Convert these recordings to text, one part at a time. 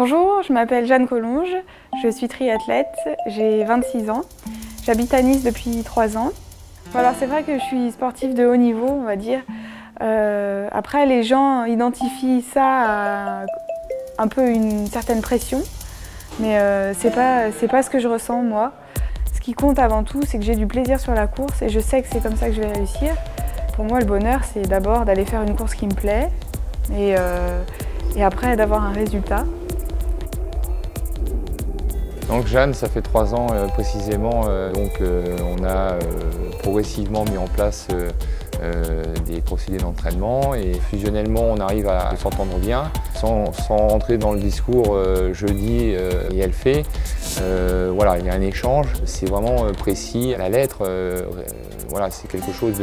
Bonjour, je m'appelle Jeanne Collonge, je suis triathlète, j'ai 26 ans, j'habite à Nice depuis 3 ans. Alors c'est vrai que je suis sportive de haut niveau, on va dire. Après, les gens identifient ça à un peu une certaine pression, mais c'est pas ce que je ressens moi. Ce qui compte avant tout, c'est que j'ai du plaisir sur la course et je sais que c'est comme ça que je vais réussir. Pour moi, le bonheur, c'est d'abord d'aller faire une course qui me plaît et après d'avoir un résultat. Donc Jeanne, ça fait 3 ans précisément, on a progressivement mis en place des procédés d'entraînement et fusionnellement on arrive à s'entendre bien, sans rentrer dans le discours je dis et elle fait. Voilà, il y a un échange, c'est vraiment précis à la lettre, voilà, c'est quelque chose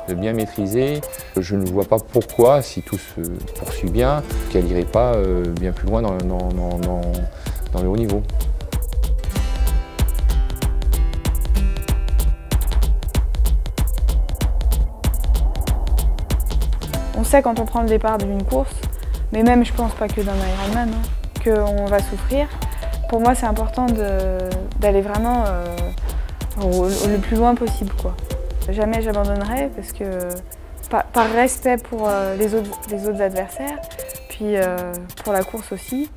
de bien maîtrisé. Je ne vois pas pourquoi, si tout se poursuit bien, qu'elle n'irait pas bien plus loin dans le haut niveau. On sait quand on prend le départ d'une course, mais même je pense pas que d'un Ironman, qu'on va souffrir. Pour moi c'est important d'aller vraiment le plus loin possible, quoi. Jamais j'abandonnerai parce que par respect pour les autres adversaires, puis pour la course aussi.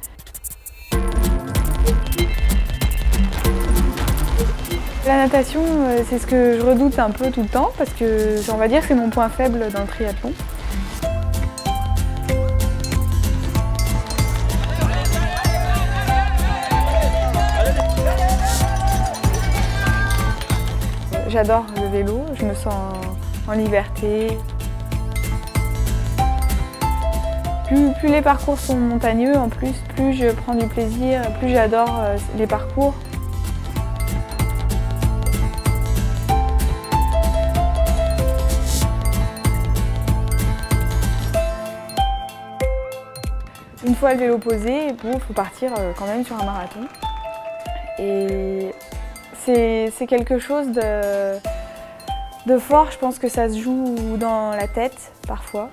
La natation, c'est ce que je redoute un peu tout le temps parce que on va dire que c'est mon point faible dans le triathlon. J'adore le vélo, je me sens en liberté. Plus les parcours sont montagneux, en plus, plus je prends du plaisir, plus j'adore les parcours. Une fois le vélo posé, il faut partir quand même sur un marathon. Et c'est quelque chose de fort, je pense que ça se joue dans la tête parfois.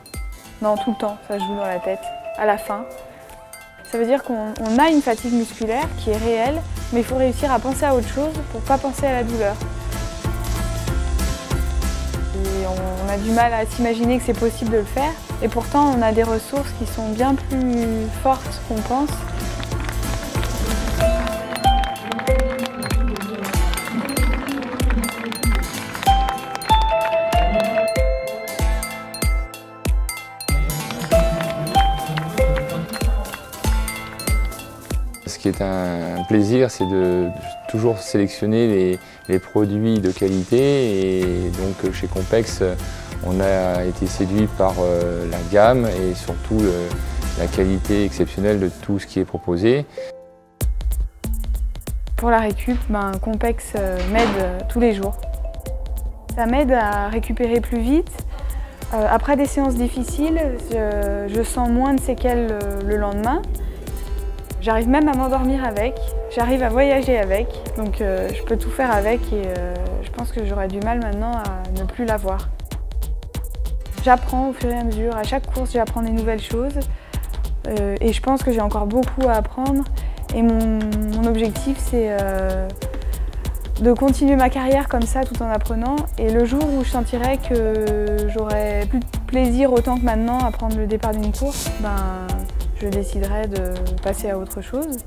Non, tout le temps, ça se joue dans la tête, à la fin. Ça veut dire qu'on a une fatigue musculaire qui est réelle, mais il faut réussir à penser à autre chose pour ne pas penser à la douleur. Et on a du mal à s'imaginer que c'est possible de le faire, et pourtant on a des ressources qui sont bien plus fortes qu'on pense. Ce qui est un plaisir, c'est de toujours sélectionner les produits de qualité et donc chez Compex, on a été séduit par la gamme et surtout la qualité exceptionnelle de tout ce qui est proposé. Pour la récup, Compex m'aide tous les jours. Ça m'aide à récupérer plus vite. Après des séances difficiles, je sens moins de séquelles le lendemain. J'arrive même à m'endormir avec, j'arrive à voyager avec, donc je peux tout faire avec et je pense que j'aurais du mal maintenant à ne plus l'avoir. J'apprends au fur et à mesure, à chaque course j'apprends des nouvelles choses et je pense que j'ai encore beaucoup à apprendre et mon objectif c'est de continuer ma carrière comme ça tout en apprenant et le jour où je sentirai que j'aurai plus de plaisir autant que maintenant à prendre le départ d'une course, je déciderai de passer à autre chose.